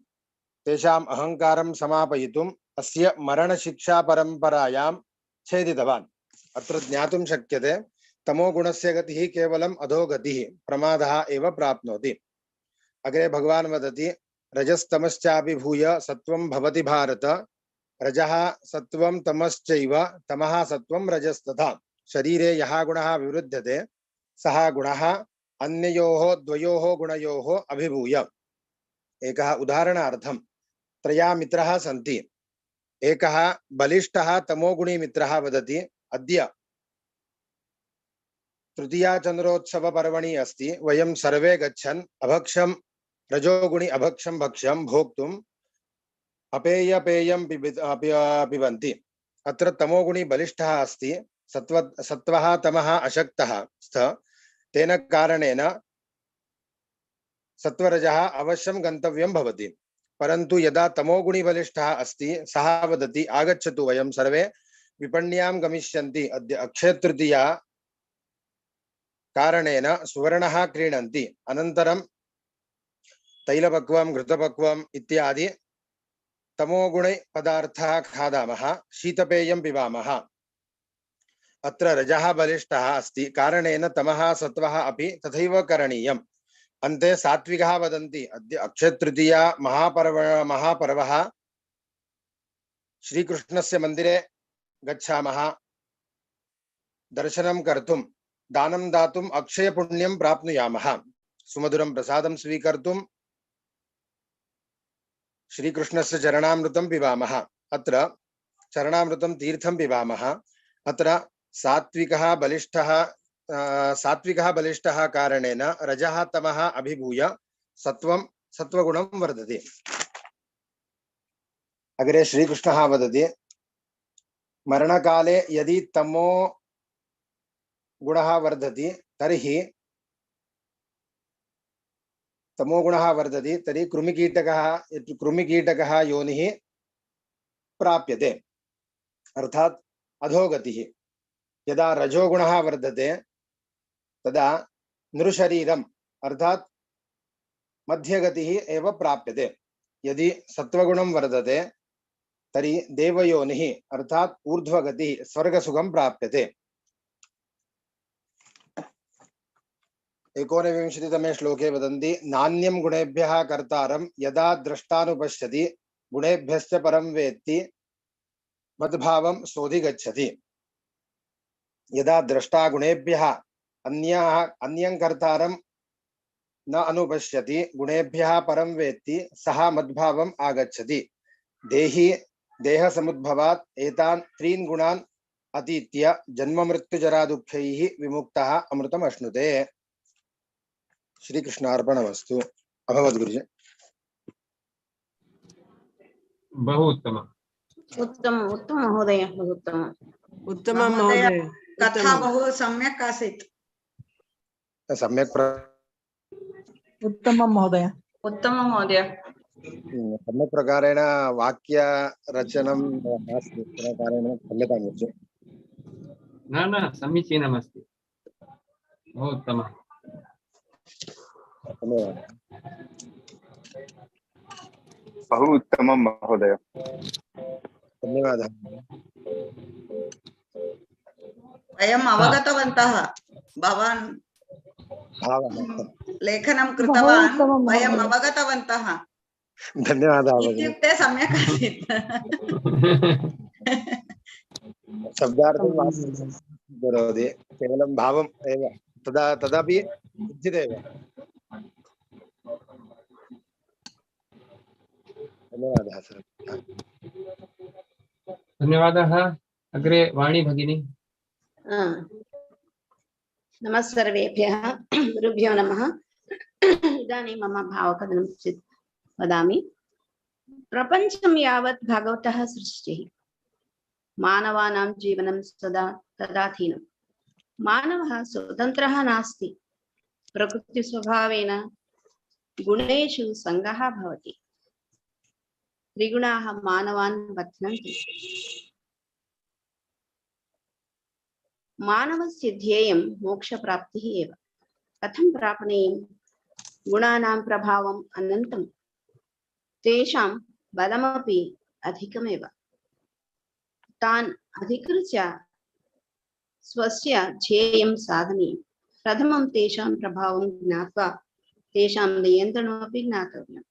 तेषाम् अहङ्कारं समापयितुम् अस्य मरणशिक्षा परम्परायां छेदितवान्। अत्र ज्ञातुं शक्यते तमोगुणस्य गतिः केवलम् अधोगतिः, प्रमादः एव प्राप्नोति। अग्रे भगवान् वदति रजस्तमश्चाभिभूय सत्वं भवति भारत, रजः सत्वं तमश्चैव तमः सत्वं रजस्तथा। शरीरे यः गुणः विवृध्यते सः गुणः अन्ययोः द्वयोः गुणयोः अभिभूय। एकः उदाहरणार्थं त्रयः मित्रः सन्ति। एकः बलिष्ठः तमोगुणी मित्रः वदति अद्य तृतीयाचन्द्रोत्सवपर्वणि अस्ति, वयं सर्वे गच्छन् अभक्षं रजोगुणी अभक्षं भक्ष्यं भोक्तुम् अपेयपेयं पिबन्ति। अत्र तमोगुणी बलिष्ठः अस्ति, सत्वः तमः अशक्तः स्तः। तेन कारणेन सत्वरजः अवश्यं गन्तव्यं भवति। परन्तु यदा तमोगुणी बलिष्ठः अस्ति सः वदति आगच्छतु वयं सर्वे विपण्यां गमिष्यन्ति, अद्य अक्षयतृतीया कारणेन सुवर्णः क्रीणन्ति, अनन्तरं तैलपक्वं घृतपक्वम् इत्यादि तमोगुणे पदार्थः खादामः, शीतपेयं पिबामः। अत्र रजः बलिष्ठः अस्ति कारणेन तमः सत्वः अपि तथैव करणीयम्। अन्ते सात्विकः वदन्ति अद्य अक्षयतृतीया महापर्वः, श्रीकृष्णस्य मन्दिरे गच्छामः, दर्शनं कर्तुं दानं दातुम् अक्षयपुण्यं प्राप्नुयामः। सुमधुरं प्रसादं स्वीकर्तुं श्रीकृष्णस्य चरणामृतं पिबामः। अत्र चरणामृतं तीर्थं पिबामः। अत्र सात्विकः बलिष्ठः कारणेन रजः तमः अभिभूय सत्वगुणं वर्धते। अग्रे श्रीकृष्णः वदति, मरणकाले यदि तमो गुणः वर्धति तर्हि कृमिकीटकः योनिः प्राप्यते, अर्थात अधोगतिः। यदा रजोगुणः वर्धते तदा नृशरीरम् अर्थात मध्यगतिः एव प्राप्यते। यदि सत्वगुणं वर्धते तर्हि देवयोनिः अर्थात ऊर्ध्वगतिः स्वर्गसुखं प्राप्यते। 19तमे श्लोके वदन्ति, नान्यं गुणेभ्यः कर्तारं यदा द्रष्टानुपश्यति गुणेभ्यश्च परं वेत्ति मद्भावं सोऽधिगच्छति। यदा द्रष्टा गुणेभ्यः अन्यं कर्तारं न अनुपश्यति गुणेभ्यः परं वेत्ति सः मद्भावम् आगच्छति। देहसमुद्भवात् एतान् त्रीन् गुणान् अतीत्य जन्ममृत्युजरा दुःखैः विमुक्तः अमृतम् अश्नुते। श्रीकृष्णार्पणमस्तु। अभवत् गुरुजी। बहु उत्तमम्। उत्तम उत्तम महोदय, बहु उत्तम। उत्तमं महोदय, कथा बहु सम्यक् आसीत्। सम्यक् उत्तमं महोदय। उत्तमं महोदय। सम्यक् प्रकारेण वाक्यरचनं नास्ति, तेन कारणेन क्षम्यतां गुरुजी। न समीचीनमस्ति, बहु उत्तमम्। धन्यवादः। बहु उत्तमं महोदय। धन्यवादः। वयम् अवगतवन्तः, भवान् लेखनं कृतवान्, वयम् अवगतवन्तः। धन्यवादः भगिनी। इत्युक्ते सम्यक् आसीत्। शब्दार्थं करोति, केवलं भावम् एव, तदापि उचितेव। धन्यवादः सर्। धन्यवादः। अग्रे वाणी भगिनी। नमः सर्वेभ्यः, गुरुभ्यो नमः। इदानीं मम भावकथनं वदामि। प्रपञ्चं यावत् भगवतः सृष्टिः, मानवानां जीवनं सदा तदाधीनं। मानवः स्वतन्त्रः नास्ति, प्रकृतिस्वभावेन गुणेषु सङ्गः भवति। त्रिगुणाः मानवान् बध्नन्ति। मानवस्य ध्येयं मोक्षप्राप्तिः एव। कथं प्रापणीयं? गुणानां प्रभावम् अनन्तं, तेषां बलमपि अधिकमेव। तान् अधिकृत्य स्वस्य ध्येयं साधनीयं। प्रथमं तेषां प्रभावं ज्ञात्वा तेषां नियन्त्रणमपि ज्ञातव्यम्।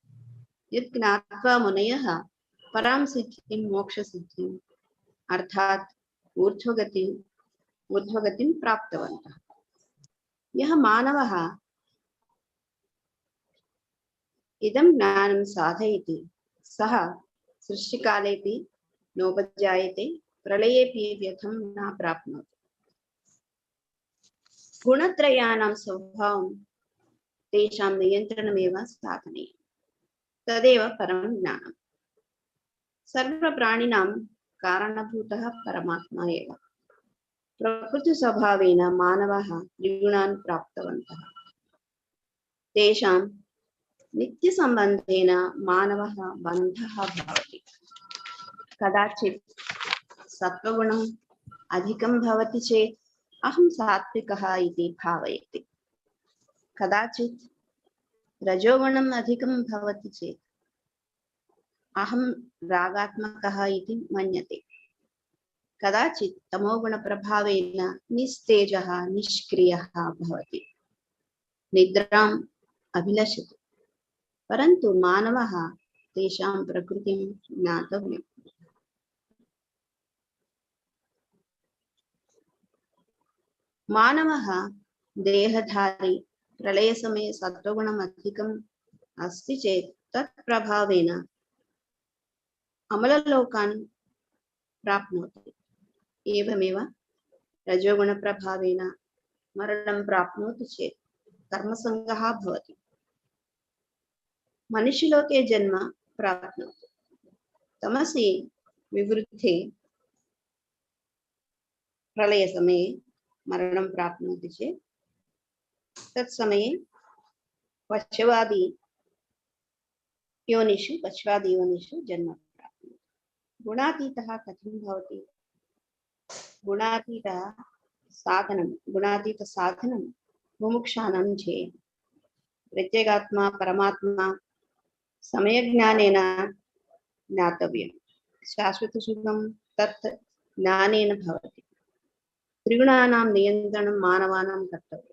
यत् ज्ञात्वा मुनयः परां सिद्धिं मोक्षसिद्धिम् अर्थात् ऊर्ध्वगतिं प्राप्तवन्तः। यः मानवः इदं ज्ञानं साधयति सः सृष्टिकालेपि नोपजायते, प्रलयेपि व्यथं न प्राप्नोति। गुणत्रयाणां स्वभावं तेषां नियन्त्रणमेव साधनीयम्। तदेव परं ज्ञानम्। सर्वप्राणिनां कारणभूतः परमात्मा एव। प्रकृतिस्वभावेन मानवः त्रिगुणान् प्राप्तवन्तः। तेषां नित्यसम्बन्धेन मानवः बन्धः भवति। कदाचित् सत्त्वगुणम् अधिकं भवति चेत् अहं सात्विकः इति भावयति। कदाचित् रजोगुणम् अधिकं भवति चेत् अहं रागात्मकः इति मन्यते। कदाचित् तमोगुणप्रभावेन निस्तेजः निष्क्रियः भवति, निद्राम् अभिलषति। परन्तु मानवः तेषां प्रकृतिं ज्ञातव्यम्। मानवः देहधारी प्रलयसमये सत्त्वगुणम् अधिकम् अस्ति चेत् तत् प्रभावेन अमललोकान् प्राप्नोति। एवमेव रजोगुणप्रभावेन मरणं प्राप्नोति चेत् कर्मसङ्गः भवति, मनुष्यलोके जन्म प्राप्नोति। तमसि विवृद्धे प्रलयसमये मरणं प्राप्नोति चेत् तत्समये पशवादि योनिषु जन्म प्राप्नोति। गुणातीतः कथं भवति? गुणातीतसाधनं मुमुक्षाणां ध्येयम्। प्रत्येगात्मा परमात्मा समयज्ञानेन ज्ञातव्यं। शाश्वतसुखं तत् ज्ञानेन भवति। त्रिगुणानां नियन्त्रणं मानवानां कर्तव्यं।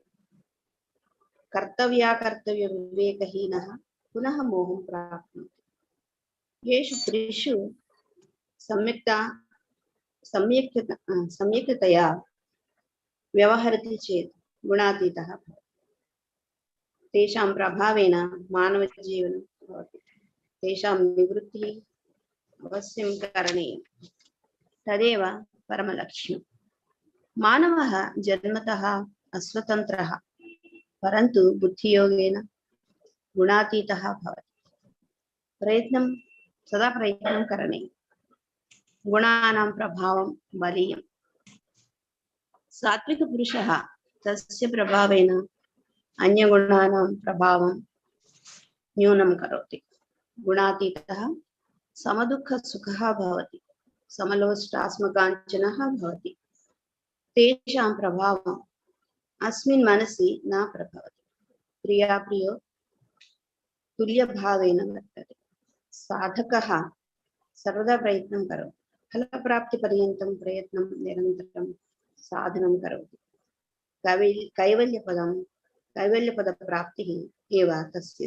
कर्तव्यविवेकहीनः पुनः मोहं प्राप्नोति। येषु त्रिषु सम्यक्तया व्यवहरति चेत् गुणातीतः भवति। तेषां प्रभावेन मानवजीवनं भवति। तेषां निवृत्तिः अवश्यं करणीयं। तदेव परमलक्ष्यम्। मानवः जन्मतः अस्वतन्त्रः, परन्तु बुद्धियोगेन गुणातीतः भवति। सदा प्रयत्नं करणीयम्। गुणानां प्रभावं बलीयम्। सात्विकपुरुषः तस्य प्रभावेन अन्यगुणानां प्रभावं न्यूनं करोति। गुणातीतः समदुःखसुखः भवति, समलोष्टास्मकाञ्चनः भवति। तेषां प्रभावम् अस्मिन् मनसि न प्रभवति। प्रियाप्रियो तुल्यभावेन वर्तते। साधकः सर्वदा प्रयत्नं करोति। फलप्राप्तिपर्यन्तं प्रयत्नं निरन्तरं साधनं करोति। कैवल्यपदप्राप्तिः एव तस्य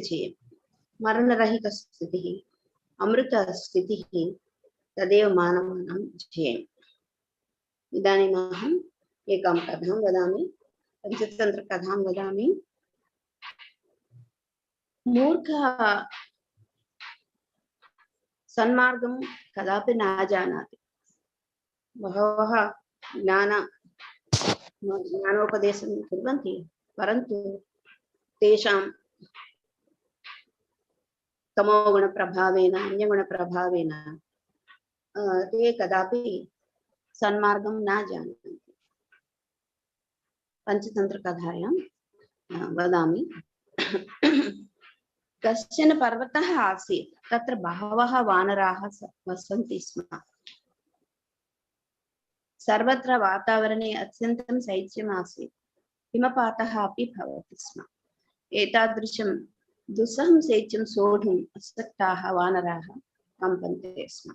ध्येयम्। मरणरहितस्थितिः, अमृतस्थितिः तदेव मानवानां ध्येयम्। इदानीम् अहम् एकां कथां वदामि, पञ्चतन्त्रकथां वदामि। मूर्खः सन्मार्गं कदापि न जानाति। बहवः ज्ञानोपदेशं कुर्वन्ति, परन्तु तेषां तमोगुणप्रभावेन अन्यगुणप्रभावेन ते कदापि सन्मार्गं न जानन्ति। पञ्चतन्त्रकथायां वदामि। कश्चन पर्वतः आसीत्। तत्र बहवः वानराः वसन्ति स्म। सर्वत्र वातावरणे अत्यन्तं शैत्यम् आसीत्। हिमपातः अपि भवति स्म। एतादृशं दुस्सहं शैत्यं सोढुम् अशक्ताः वानराः कम्पन्ते स्म।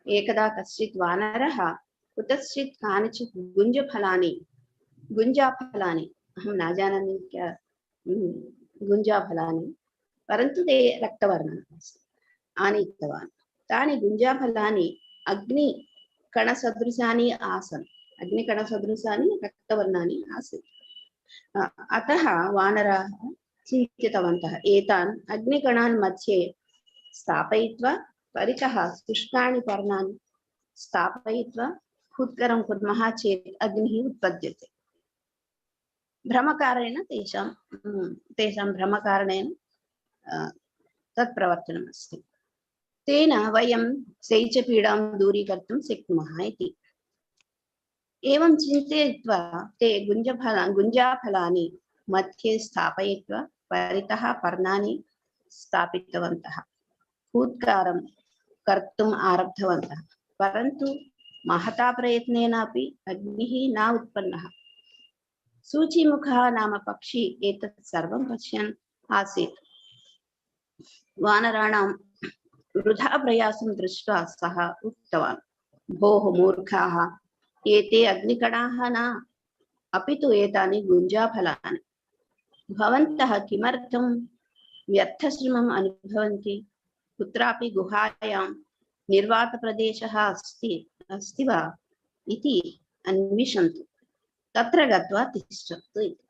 एकदा कश्चित् वानरः कुतश्चित् कानिचित् गुञ्जाफलानि, अहं न जानामि गुञ्जाफलानि, परन्तु ते रक्तवर्णाः आनीतवान्। तानि गुञ्जाफलानि अग्निकणसदृशानि आसन्। अग्निकणसदृशानि रक्तवर्णानि आसन्। अतः वानराः चिन्तितवन्तः, एतान् अग्निकणान् मध्ये स्थापयित्वा परितः शुष्कानि पर्णानि स्थापयित्वा फुत्करं कुर्मः चेत् अग्निः उत्पद्यते। भ्रमकारणेन तेषां भ्रमकारणेन तत् प्रवर्तनमस्ति। तेन वयं शैत्यपीडां दूरीकर्तुं शक्नुमः इति। एवं चिन्तयित्वा ते गुञ्जाफलानि मध्ये स्थापयित्वा परितः पर्णानि स्थापितवन्तः। फूत्कारं कर्तुम् आरब्धवन्तः, परन्तु महता प्रयत्नेन अपि अग्निः न उत्पन्नः। सूचीमुखः नाम पक्षी एतत् सर्वं पश्यन् आसीत्। वानराणां वृथा प्रयासं दृष्ट्वा सः उक्तवान्, भोः मूर्खाः, एते अग्निकणाः न, अपि तु एतानि गुञ्जाफलानि। भवन्तः किमर्थं व्यर्थश्रमम् अनुभवन्ति? कुत्रापि गुहायां निर्वातप्रदेशः अस्ति वा इति अन्विषन्तु। तत्र गत्वा तिष्ठतु इति।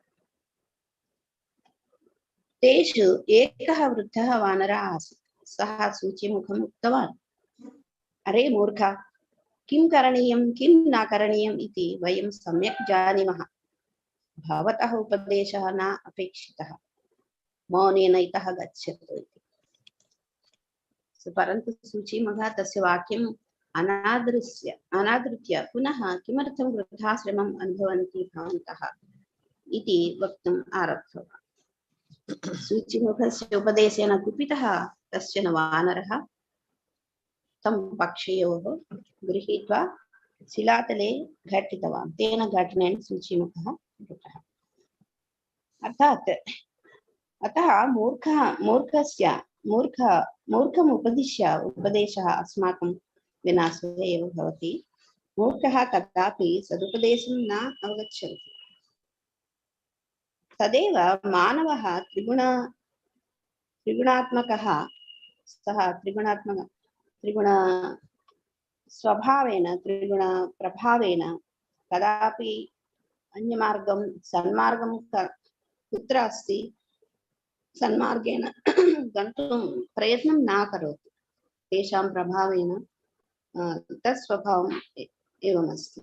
तेषु एकः वृद्धः वानरः आसीत्। सः सूचीमुखम् उक्तवान्, अरे मूर्ख, किं करणीयं किं न करणीयम् इति वयं सम्यक् जानीमः। भवतः उपदेशः न अपेक्षितः, मौनेन इतः गच्छतु इति। परन्तु सूचीमुखः तस्य वाक्यम् अनादृत्य पुनः किमर्थं वृद्धाश्रमम् अनुभवन्ति भवन्तः इति वक्तुम् आरब्धवान्। सूचीमुखस्य उपदेशेन कुपितः कश्चन वानरः तं पक्षयोः गृहीत्वा शिलातले घटितवान्। तेन घटनेन सूचीमुखः मृतः। अतः मूर्खम् उपदिश्य उपदेशः अस्माकं विनाशः एव भवति। मूर्खः कदापि सदुपदेशं न अवगच्छति। तदेव मानवः त्रिगुणात्मकः, सः त्रिगुण स्वभावेन त्रिगुण प्रभावेन कदापि अन्यमार्गं सन्मार्गं कुत्र अस्ति सन्मार्गेण गन्तुं प्रयत्नं न करोति। तेषां प्रभावेन तत् स्वभावम् एवमस्ति।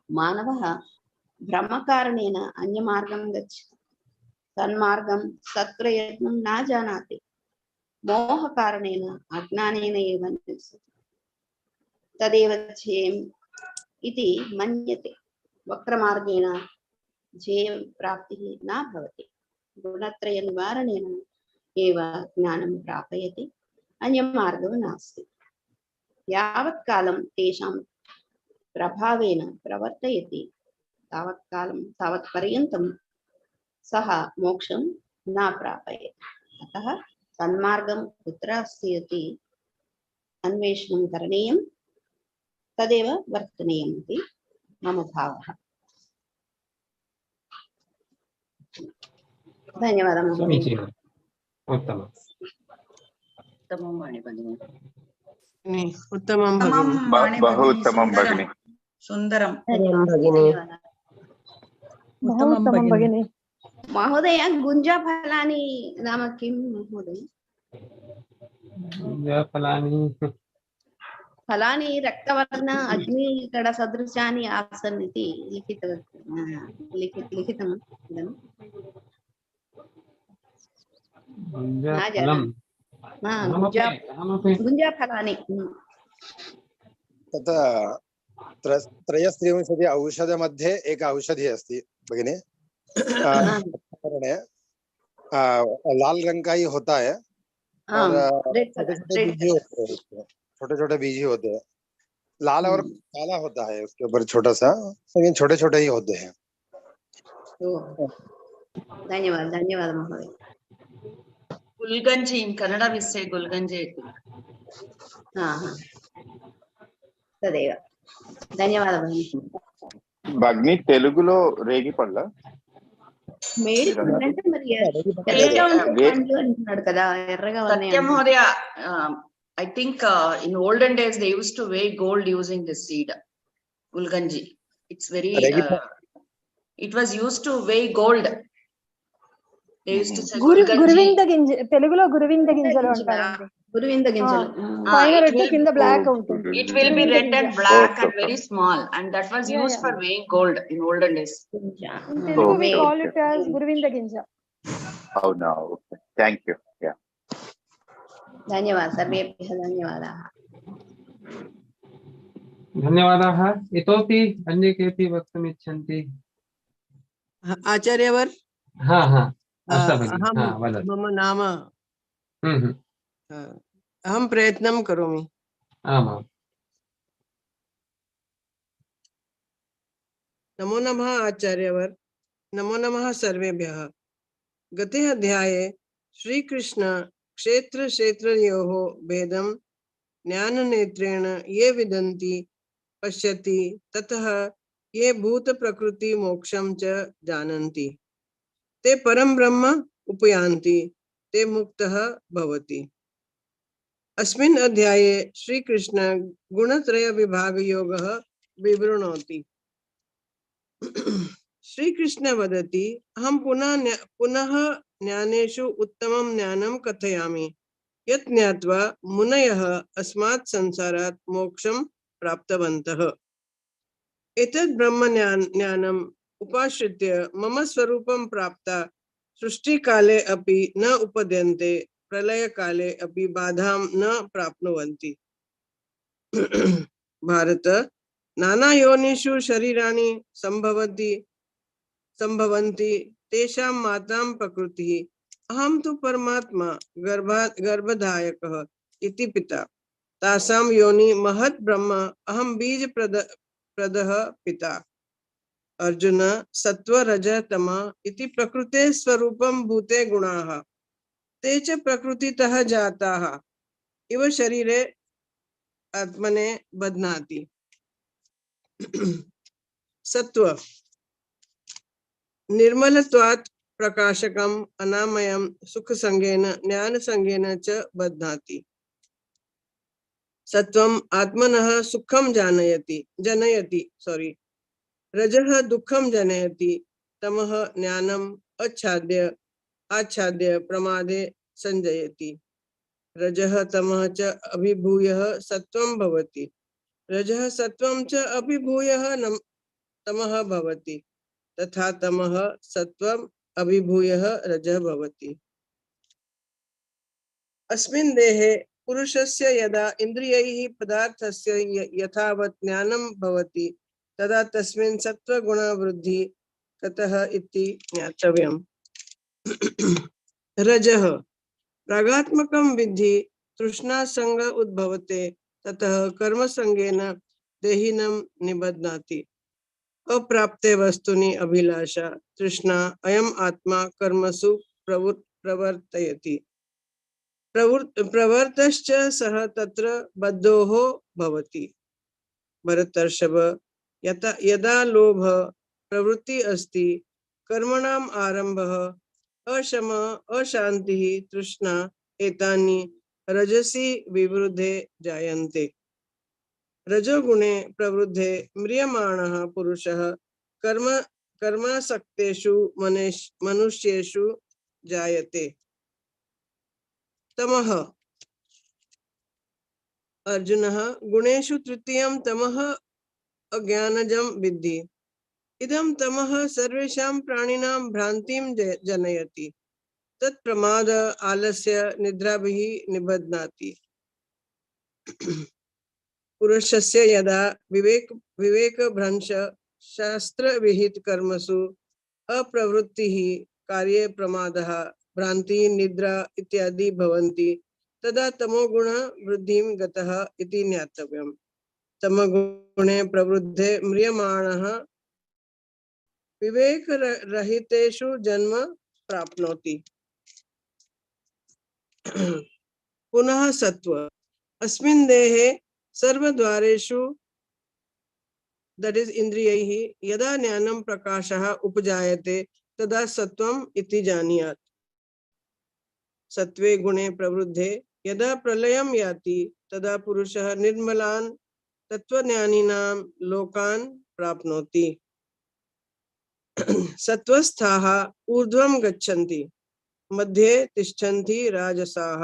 मानवः भ्रमकारणेन अन्यमार्गं गच्छति, सन्मार्गं सत्प्रयत्नं न जानाति, मोहकारणेन अज्ञानेन एव निवसति। तदेव ध्येयम् इति मन्यते। वक्रमार्गेण ध्येयप्राप्तिः न भवति। गुणत्रयनिवारणेन एव ज्ञानं प्रापयति, अन्यमार्गो नास्ति। यावत् कालं तेषां प्रभावेन प्रवर्तयति तावत् पर्यन्तं सः मोक्षं न प्रापयति। अतः सन्मार्गं कुत्र अस्ति इति अन्वेषणं करणीयं, तदेव वर्तनीयम् इति मम भावः। धन्यवादः महोदय। समीचीनम्, उत्तमम्। उत्तमं वाणि भगिनी। उत्तमं भगिनी। बहु उत्तमं भगिनी। सुन्दरं। उत्तमं भगिनी। महोदय, गुञ्जाफलानि नाम किं महोदय? फलानि रक्तवर्ण अग्निकणसदृशानि आसन् इति लिखितम् इदम्। गुञ्जाफलानि। तत् त्रयस्त्रिंशति औषधमध्ये एक औषधि अस्ति भगिनी। लाल रंग का ही होता है और छोटे छोटे बीज होते हैं। लाल और काला होता है उसके ऊपर छोटा सा, लेकिन छोटे छोटे ही होते हैं। धन्यवाद महोदय। गुल्गंजी, in Kannada we say गुल्गंजी। तदेव। ధన్యవాదాలు భగ్ని తెలుగులో రేగి పళ్ళ మేడి అంటే మరి తెల్లగా ఉంటే పండ్లు అంటున్నాడు కదా, ఎర్రగా ఉన్నాయి. సత్యం మహోదయ, I think in olden days they used to weigh gold using this seed, Gulganji. It's very, it was used to weigh gold. They used to say గురువింద గింజ, తెలుగులో గురువింద గింజలు అంటారండి. గురువింద గింజలు. పైన రెడ్ కింద బ్లాక్ ఉంటుంది. It will be red and black and very small, and that was used for weighing gold in olden days. In Telugu we call it as గురువింద గింజ. Oh no, okay. Thank you. Yeah. धन्यवाद सर्वेभ्यः, धन्यवादाः। धन्यवादाः। इतोपि अन्ये केऽपि वक्तुम् इच्छन्ति? आचार्यवर मम नाम अहं प्रयत्नं करोमि। आमाम्। नमो नमः आचार्यवर, नमो नमः सर्वेभ्यः। गते अध्याये श्रीकृष्ण क्षेत्रयोः भेदं ज्ञाननेत्रेण ये विदन्ति पश्यति, ततः ये भूतप्रकृति मोक्षं च जानन्ति, ते परं ब्रह्म उपयान्ति, ते मुक्तः भवति। अस्मिन् अध्याये श्रीकृष्ण गुणत्रय विभागयोगः विवृणोति। श्री कृष्ण वदति अहं पुनः ज्ञानेषु उत्तमं ज्ञानं कथयामि यत् ज्ञात्वा मुनयः अस्मात् संसारात् मोक्षं प्राप्तवन्तः। एतद् ब्रह्म ज्ञानम् उपाश्रित्य मम स्वरूपं प्राप्ता सृष्टिकाले अपि न उपद्यन्ते, प्रलयकाले अपि बाधां न प्राप्नुवन्ति। भारत नाना योनिषु शरीराणि संभवन्ति तेषां मातां प्रकृतिः अहं तु परमात्मा गर्भधायकः इति पिता तासां योनि महत् ब्रह्म अहं बीज प्रदः पिता। अर्जुन सत्व रज तम इति प्रकृते स्वरूपं भूते गुणाः ते च प्रकृतितः जाताः इव शरीरे आत्मने बध्नाति। सत्व निर्मलत्वात् प्रकाशकम् अनामयं सुखसंगेन ज्ञानसंगेन च बध्नाति। सत्वम् आत्मनः सुखं जनयति रजः दुःखं जनयति तमः ज्ञानम् आच्छाद्य प्रमादे संजयति। रजः तमः च अभिभूयः सत्वं भवति, रजः सत्वं च अभिभूयः तमः भवति, तथा तमः सत्वम् अभिभूयः रजः भवति। अस्मिन् देहे पुरुषस्य यदा इन्द्रियैः पदार्थस्य यथावत् ज्ञानं भवति तदा तस्मिन् सत्वगुणवृद्धि कतः इति ज्ञातव्यम्। रजः रागात्मकं विद्धि तृष्णासंग उद्भवते ततः कर्मसंगेन देहिनं निबध्नाति। अप्राप्ते वस्तुनि अभिलाषा तृष्णा अयम् आत्मा कर्मसु प्रवर्तयति। प्रवर्तश्च सः तत्र बद्धोः भवति। भरतर्षभ यदा लोभ प्रवृत्ति अस्ति कर्मणाम् आरंभः अशम अशांतिः तृष्णा एतानि रजसि विवृद्धे जायन्ते। रजोगुणे प्रवृद्धे म्रियमाणः पुरुषः कर्मासक्तेषु मनुष्येषु जायते। तमः अर्जुनः गुणेषु तृतीयं तमः अज्ञानजं विद्धि। इदं तमः सर्वेषां प्राणिनां भ्रान्तिं जनयति। तत् प्रमाद आलस्य निद्राभिः निबध्नाति। पुरुषस्य यदा विवेकभ्रंश शास्त्र विहित कर्मसु अप्रवृत्तिः कार्ये प्रमादः भ्रांति निद्रा इत्यादि भवन्ति तदा तमोगुण वृद्धिं गतः इति ज्ञातव्यम्। तमोगुणे प्रवृद्धे म्रियमाणः विवेकरहितेषु जन्म प्राप्नोति। पुनः सत्व अस्मिन् देहे सर्वद्वारेषु that is इंद्रियैः यदा ज्ञानं प्रकाशः उपजायते तदा सत्वम् इति जानीयात्। सत्वे गुणे प्रवृद्धे यदा प्रलयं याति तदा पुरुषः निर्मलान् तत्त्वज्ञानिनां लोकान् प्राप्नोति। सत्वस्थाः ऊर्ध्वं गच्छन्ति, मध्ये तिष्ठन्ति राजसाः,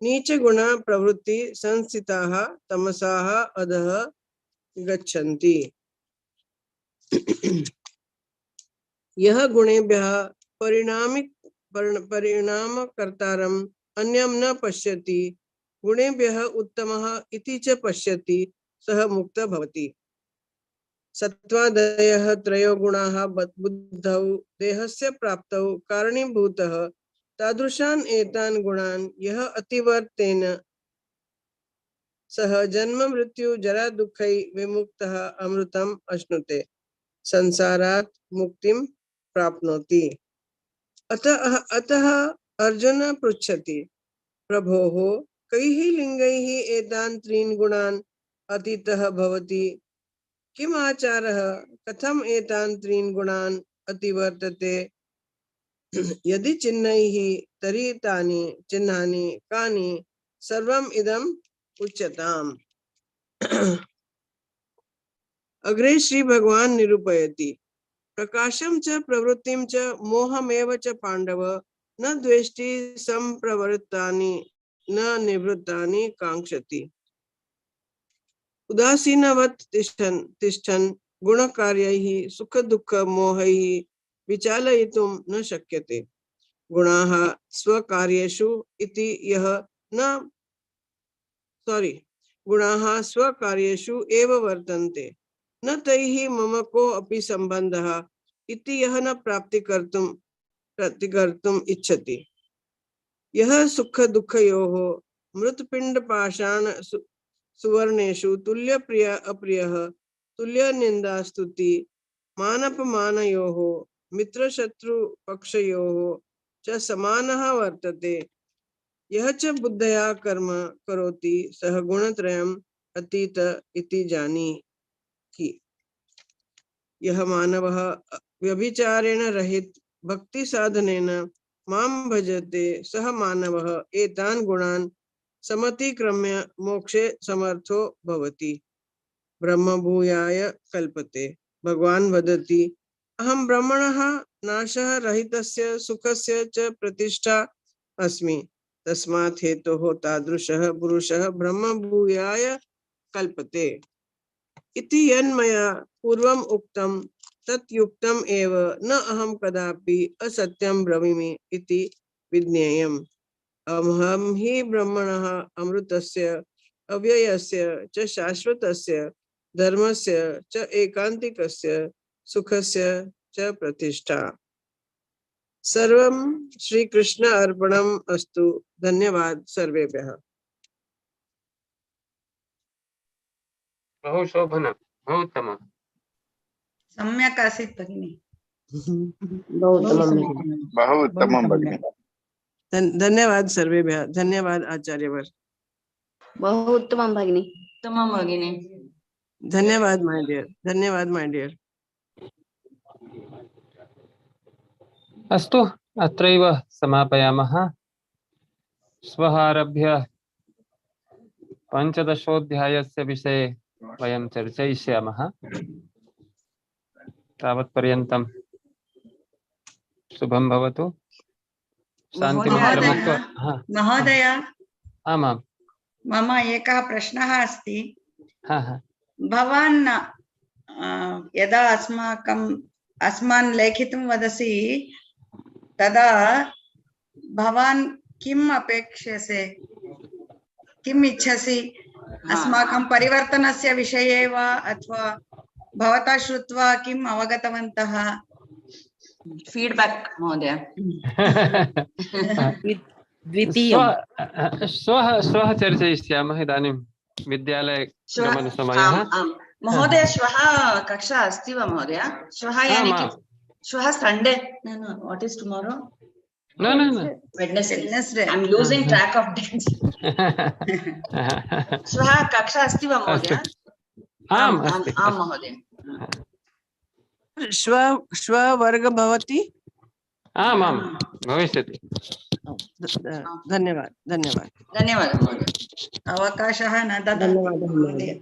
नीचगुण प्रवृत्ति संस्थिताः तमसाः अधः गच्छन्ति। यः गुणेभ्यः परिणामकर्तारम् अन्यं न पश्यति गुणेभ्यः उत्तमः इति च पश्यति सः मुक्तः भवति। सत्त्वादयः त्रयो गुणाः बुद्धौ देहस्य प्राप्तौ कारणीभूतः तादृशान् एतान् गुणान् यः अतिवर्तेन सह जन्म मृत्यु जरा दुःखै विमुक्तः अमृतम् अश्नुते संसारात् मुक्तिं प्राप्नोति। अतः अर्जुन पृच्छति प्रभोः कैः लिंगैः एतान् त्रीन् गुणान् अतीतः भवति किम् आचारः कथम् एतान् त्रीन् गुणान् अतिवर्तते यदि चिन्हैः तर्हि तानि चिह्नानि कानि सर्वम् इदम् उच्यताम्। अग्रे श्री भगवान निरूपयति प्रकाशम च प्रवृत्तिम च मोहमेव च पांडव न द्वेष्टि संप्रवृत्तानि न निवृत्तानि कांक्षति। उदासीनवत् तिष्ठन् गुणकार्यैः सुख दुःख मोहैः विचालयितुं न शक्यते। गुणाः स्वकार्येषु इति यः न गुणाः स्वकार्येषु एव वर्तन्ते न तैः मम को अपि सम्बन्धः इति यः न प्रतिकर्तुम् इच्छति। यः सुख दुःखयोः मृत्पिण्डपाषाण सुवर्णेषु तुल्य प्रिय अप्रियः तुल्य निंदा स्तुति मानपमानयोः मित्र शत्रु पक्षयोः च समानः वर्तते। यह च बुद्धया कर्म करोति सह गुणत्रयम् अतीत इति जानीहि। यह मानवः व्यभिचारेण रहित भक्ति साधनेन मां भजते सह मानवः एतान् गुणान् समतिक्रम्य मोक्षे समर्थो भवति। ब्रह्म भूयाय कल्पते। भगवान वदति अहं ब्रह्मणः नाशः रहितस्य सुखस्य च प्रतिष्ठा अस्मि। तस्मात् हेतोः तादृशः पुरुषः ब्रह्म भूयाय कल्पते। इति यन्मया पूर्वम् उक्तं तत् युक्तम् एव न अहं कदापि असत्यं ब्रवीमि इति विज्ञेयम्। अहं हि ब्रह्मणः अमृतस्य अव्ययस्य च शाश्वतस्य धर्मस्य च एकांतिकस्य सुखस्य च प्रतिष्ठा। सर्वं श्री कृष्ण अर्पणम् अस्तु। धन्यवाद सर्वेभ्यः। बहु शोभनं, बहु उत्तमम्। सम्यक् आसीत् भगिनि। बहु उत्तमं भगिनि। धन्यवाद सर्वेभ्यः। धन्यवाद आचार्यवर। बहु उत्तमं भगिनी। उत्तमं भगिनि। धन्यवाद माय डियर। धन्यवाद माय डियर। अस्तु, अत्रैव समापयामः। श्वः आरभ्य 15 विषये वयं चर्चयिष्यामः। तावत्पर्यन्तं शुभं भवतु। शान्तिमन्त्रमुक्त्वा महोदय, आमां मम एकः प्रश्नः अस्ति। हाँ। भवान् यदा अस्मान् लेखितुं वदसि तदा भवान् किम् अपेक्षसे, किम् इच्छसि? अस्माकं परिवर्तनस्य विषये वा अथवा भवता श्रुत्वा किम् अवगतवन्तः? फीडबैक महोदय। श्वः चर्चयिष्यामः। इदानीं विद्यालये गमनसमयः। महोदय, श्वः कक्षा अस्ति वा महोदय? श्वः यानी कि श्वः Sunday? What is tomorrow? No. Wednesday. I'm losing track of days. श्वः कक्षा अस्ति वा महोदय? आम् महोदय। श्व वर्ग भवति? आमां भविष्यति। धन्यवाद। महोदय। अवकाशः न ददाति महोदय।